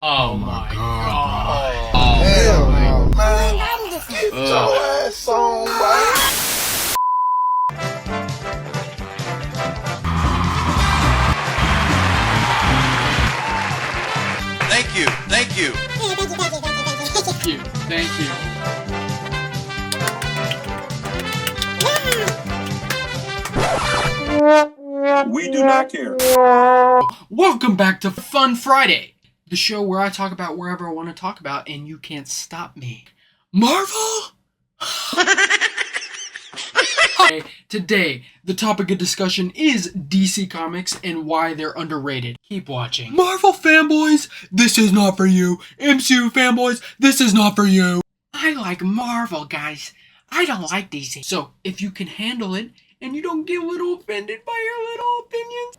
Oh my god. Oh, Hell no, man. Get your ass on, man. Thank you. Thank you. We do not care. Welcome back to Fun Friday, the show where I talk about wherever I want to talk about and you can't stop me. Marvel? Today, the topic of discussion is DC Comics and why they're underrated. Keep watching. Marvel fanboys, this is not for you. MCU fanboys, this is not for you. I like Marvel, guys. I don't like DC. So, if you can handle it and you don't get a little offended by your little opinions.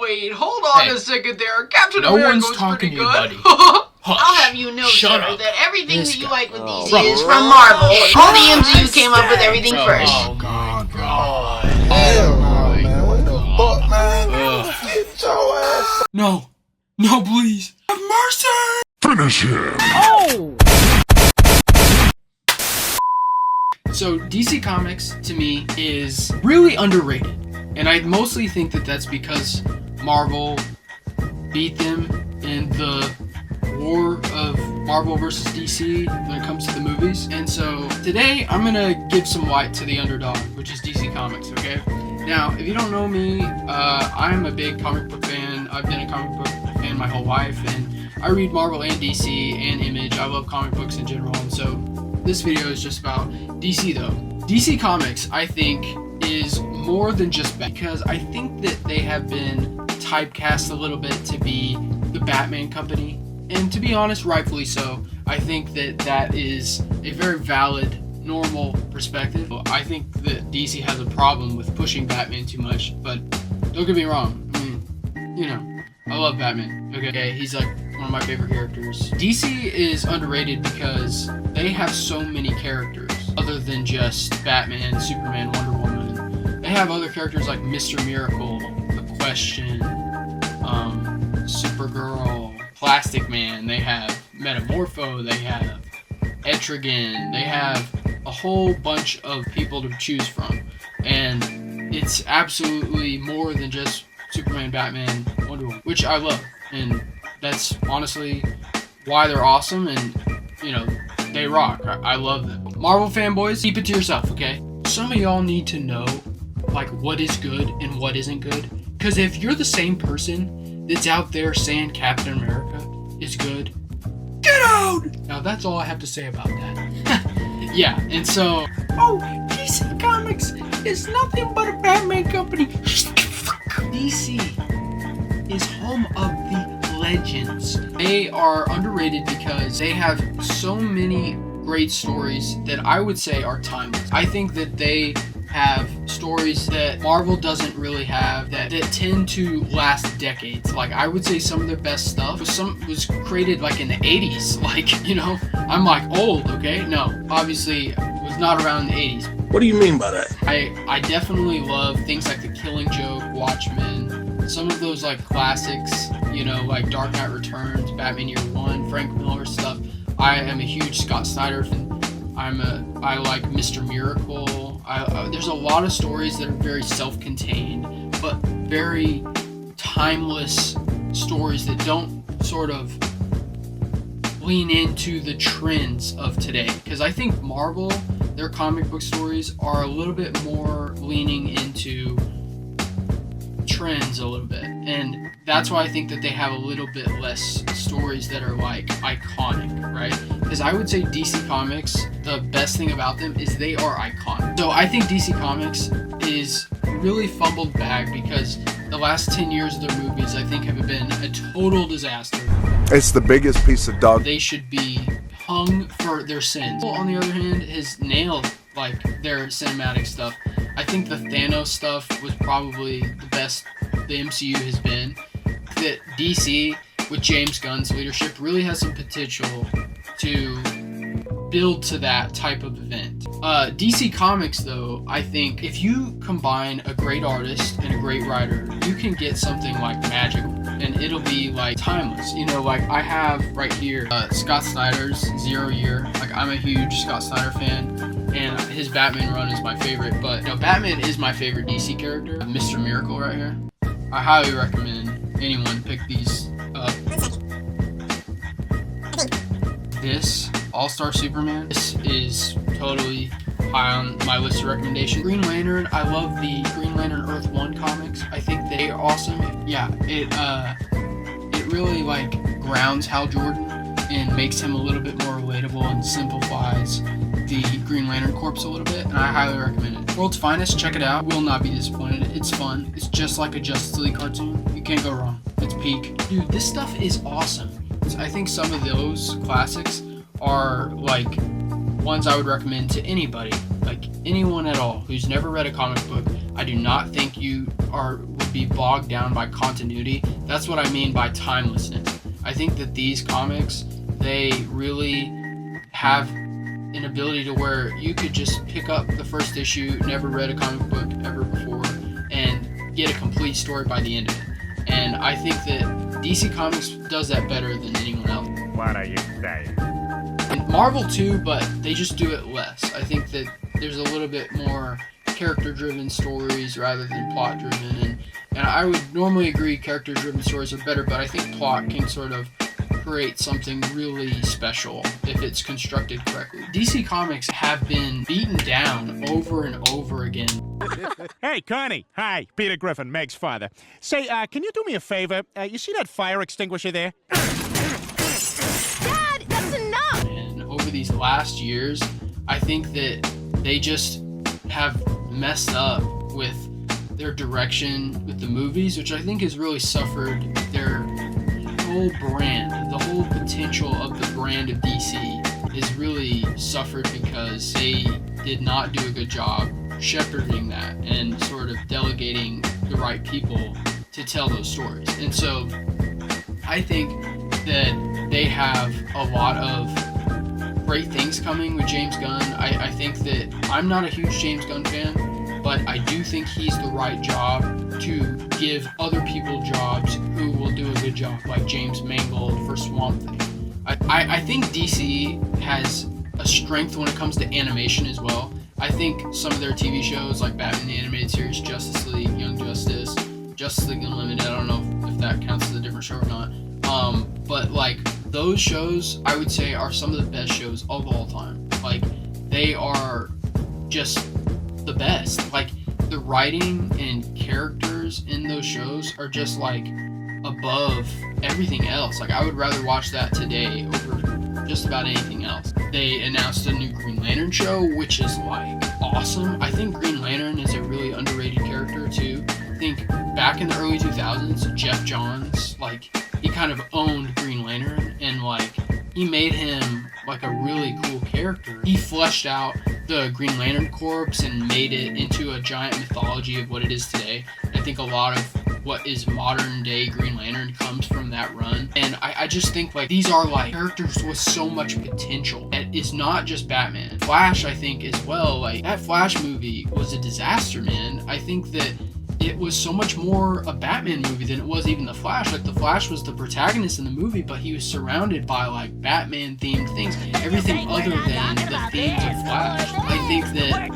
Wait. Hold on a second there. Captain America was pretty good. Buddy. I'll have you know, Shut sir, up. that everything This that you guy. like with DC Bro. is from Marvel. Only MCU came up with everything first. Oh my god. Hell no, my man. What the fuck, man? Ugh. Get your ass No, please. Have mercy! Finish him. So, DC Comics, to me, is really underrated. And I mostly think that that's because Marvel beat them in the war of Marvel versus DC when it comes to the movies. And so, today, I'm gonna give some light to the underdog, which is DC Comics, okay? Now, if you don't know me, I'm a big comic book fan. I've been a comic book fan my whole life, and I read Marvel and DC and Image. I love comic books in general, and so this video is just about DC though. DC Comics, I think, is more than just bad, because I think that they have been typecast a little bit to be the Batman company, and to be honest, rightfully so. I think that that is a very valid, normal perspective. I think that DC has a problem with pushing Batman too much, but don't get me wrong. I mean, you know, I love Batman. Okay, he's like one of my favorite characters. DC is underrated because they have so many characters other than just Batman, Superman, Wonder Woman. They have other characters like Mr. Miracle, The Question, Supergirl, Plastic Man. They have Metamorpho. They have Etrigan. They have a whole bunch of people to choose from, and it's absolutely more than just Superman, Batman, Wonder Woman, which I love, and that's honestly why they're awesome, and you know, they rock. I love them. Marvel fanboys, keep it to yourself, okay? Some of y'all need to know like what is good and what isn't good, because if you're the same person that's out there saying Captain America is good, get out! Now that's all I have to say about that. Yeah, and so, DC Comics is nothing but a Batman company. DC is home of the legends. They are underrated because they have so many great stories that I would say are timeless. I think that they have stories that Marvel doesn't really have that tend to last decades. Like, I would say some of their best stuff was created like in the 80s. Like, you know, I'm like old, okay? No, obviously was not around in the 80s. What do you mean by that? I definitely love things like The Killing Joke, Watchmen, some of those like classics, you know, like Dark Knight Returns, Batman Year One, Frank Miller stuff. I am a huge Scott Snyder fan. I like Mr. Miracle. There's a lot of stories that are very self-contained, but very timeless stories that don't sort of lean into the trends of today. Because I think Marvel, their comic book stories are a little bit more leaning into trends a little bit, and that's why I think that they have a little bit less stories that are like iconic, right? Because I would say DC Comics, the best thing about them is they are iconic. So I think DC Comics is really fumbled bag because the last 10 years of their movies I think have been a total disaster. It's the biggest piece of dog. They should be hung for their sins. On the other hand, has nailed like their cinematic stuff. I think the Thanos stuff was probably the best the MCU has been. That DC, with James Gunn's leadership, really has some potential to build to that type of event. DC Comics, though, I think if you combine a great artist and a great writer, you can get something like magical, and it'll be like timeless. You know, like I have right here Scott Snyder's 0 Year. Like I'm a huge Scott Snyder fan, and his Batman run is my favorite. But you know, Batman is my favorite DC character. Mr. Miracle right here. I highly recommend anyone pick these up. This All-Star Superman, this is totally high on my list of recommendations. Green Lantern, I love the Green Lantern Earth 1 comics. I think they are awesome. Yeah, it really like grounds Hal Jordan and makes him a little bit more relatable and simplifies the Green Lantern Corps a little bit, and I highly recommend it. World's Finest, check it out. Will not be disappointed. It's fun. It's just like a Justice League cartoon. You can't go wrong. It's peak. Dude, this stuff is awesome. I think some of those classics are like ones I would recommend to anybody, like anyone at all who's never read a comic book. I do not think you would be bogged down by continuity. That's what I mean by timelessness. I think that these comics, they really have an ability to where you could just pick up the first issue, never read a comic book ever before, and get a complete story by the end of it. And I think that DC Comics does that better than anyone else. What are you saying? And Marvel too, but they just do it less. I think that there's a little bit more character-driven stories rather than plot-driven. And I would normally agree character-driven stories are better, but I think plot can sort of create something really special if it's constructed correctly. DC Comics have been beaten down over and over again. Hey, Connie. Hi, Peter Griffin, Meg's father. Say, can you do me a favor? You see that fire extinguisher there? Dad, that's enough! And over these last years, I think that they just have messed up with their direction with the movies, which I think has really suffered their whole brand, the whole potential of the brand of DC is really suffered because they did not do a good job shepherding that and sort of delegating the right people to tell those stories. And so I think that they have a lot of great things coming with James Gunn. I think that I'm not a huge James Gunn fan, but I do think he's the right job to give other people jobs who will do a good job, like James Mangold for Swamp Thing. I think DC has a strength when it comes to animation as well. I think some of their TV shows, like Batman the Animated Series, Justice League, Young Justice, Justice League Unlimited, I don't know if that counts as a different show or not. But like those shows, I would say are some of the best shows of all time. Like they are just the best. Like the writing and characters in those shows are just like above everything else. Like I would rather watch that today over just about anything else. They announced a new Green Lantern show, which is like awesome. I think Green Lantern is a really underrated character too. I think back in the early 2000s, Jeff Johns, like he kind of owned Green Lantern and like he made him like a really cool character. He fleshed out the Green Lantern Corps and made it into a giant mythology of what it is today. I think a lot of what is modern day Green Lantern comes from that run. And I just think like these are like characters with so much potential. And it's not just Batman. Flash, I think as well, like that Flash movie was a disaster, man. I think that it was so much more a Batman movie than it was even The Flash. Like The Flash was the protagonist in the movie, but he was surrounded by like Batman themed things, everything other than the themes of Flash. I think that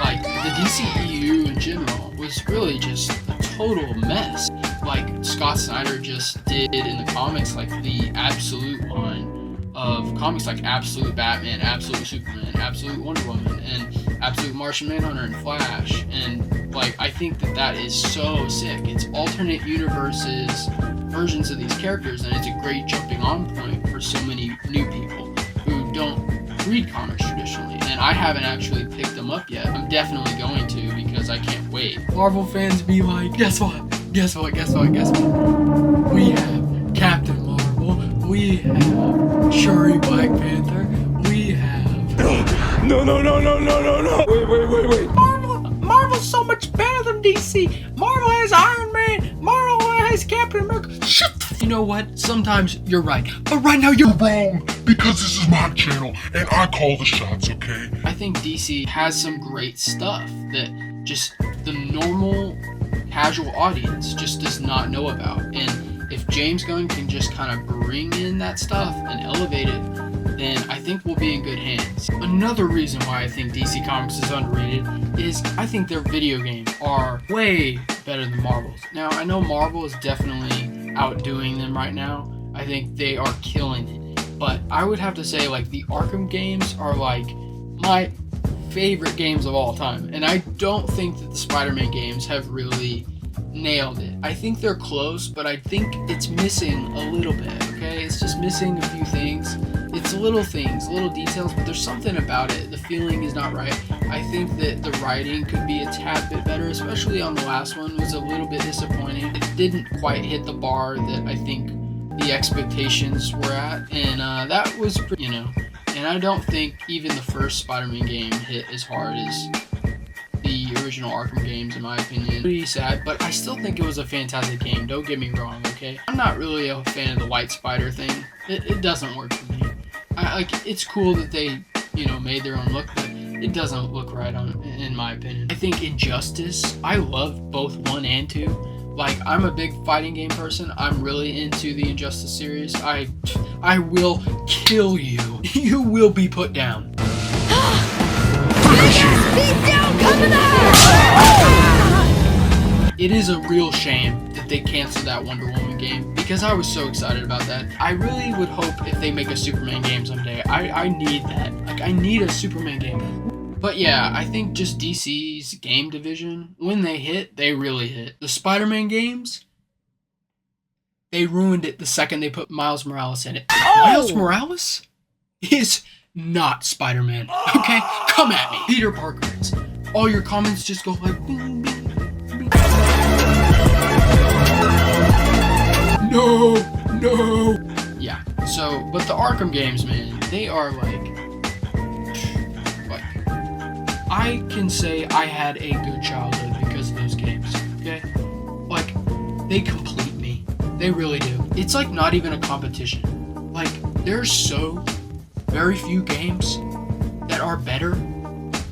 like the DCEU in general was really just a total mess. Like Scott Snyder just did in the comics, like the absolute line of comics like Absolute Batman, Absolute Superman, Absolute Wonder Woman, and Absolute Martian Manhunter and Flash. And like I think that is so sick. It's alternate universes, versions of these characters, and it's a great jumping on point for so many new people who don't read comics traditionally. And I haven't actually picked them up yet. I'm definitely going to because I can't wait. Marvel fans be like, guess what? Guess what? Guess what? Guess what? We have Captain Marvel. We have Shuri Black Panther. We have... No. Wait. Marvel's so much better than DC. Marvel has Iron Man. Marvel has Captain America. Shut the know what? Sometimes you're right, but right now you're Wrong, because this is my channel and I call the shots, okay? I think DC has some great stuff that just the normal casual audience just does not know about. And if James Gunn can just kind of bring in that stuff and elevate it, then I think we'll be in good hands. Another reason why I think DC Comics is underrated is I think their video games are way better than Marvel's. Now, I know Marvel is definitely outdoing them right now. I think they are killing it. But I would have to say, like, the Arkham games are, like, my favorite games of all time. And I don't think that the Spider-Man games have really nailed it. I think they're close, but I think it's missing a little bit, okay? It's just missing a few things. It's little things, little details, but there's something about it. The feeling is not right. I think that the writing could be a tad bit better, especially on the last one. It was a little bit disappointing. It didn't quite hit the bar that I think the expectations were at, and that was, and I don't think even the first Spider-Man game hit as hard as the original Arkham games, in my opinion. Pretty sad, but I still think it was a fantastic game. Don't get me wrong, okay? I'm not really a fan of the white spider thing. It doesn't work for me. It's cool that they, made their own look, but it doesn't look right in my opinion. I think Injustice, I love both 1 and 2. Like, I'm a big fighting game person. I'm really into the Injustice series. I will kill you. You will be put down. It is a real shame that they canceled that Wonder Woman game because I was so excited about that. I really would hope if they make a Superman game someday. I need that. Like, I need a Superman game. But yeah, I think just DC's game division, when they hit, they really hit. The Spider-Man games, they ruined it the second they put Miles Morales in it. Oh! Miles Morales is not Spider-Man. Okay? Come at me. Peter Parker is. All your comments just go like, bing, bing. No. Yeah. So, but the Arkham games, man, they are like, I can say I had a good childhood because of those games. Okay, like, they complete me. They really do. It's like not even a competition. Like, there's so very few games that are better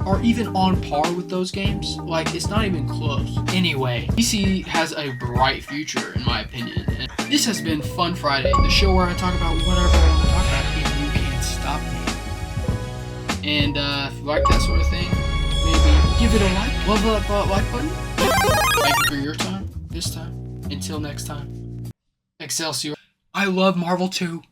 or even on par with those games. Like, it's not even close. Anyway, DC has a bright future, in my opinion. And this has been Fun Friday, the show where I talk about whatever I want to talk about and you can't stop me. And if you like that sort of thing, maybe give it a like. Love that like button. Thank you for your time this time. Until next time. Excelsior. I love Marvel too.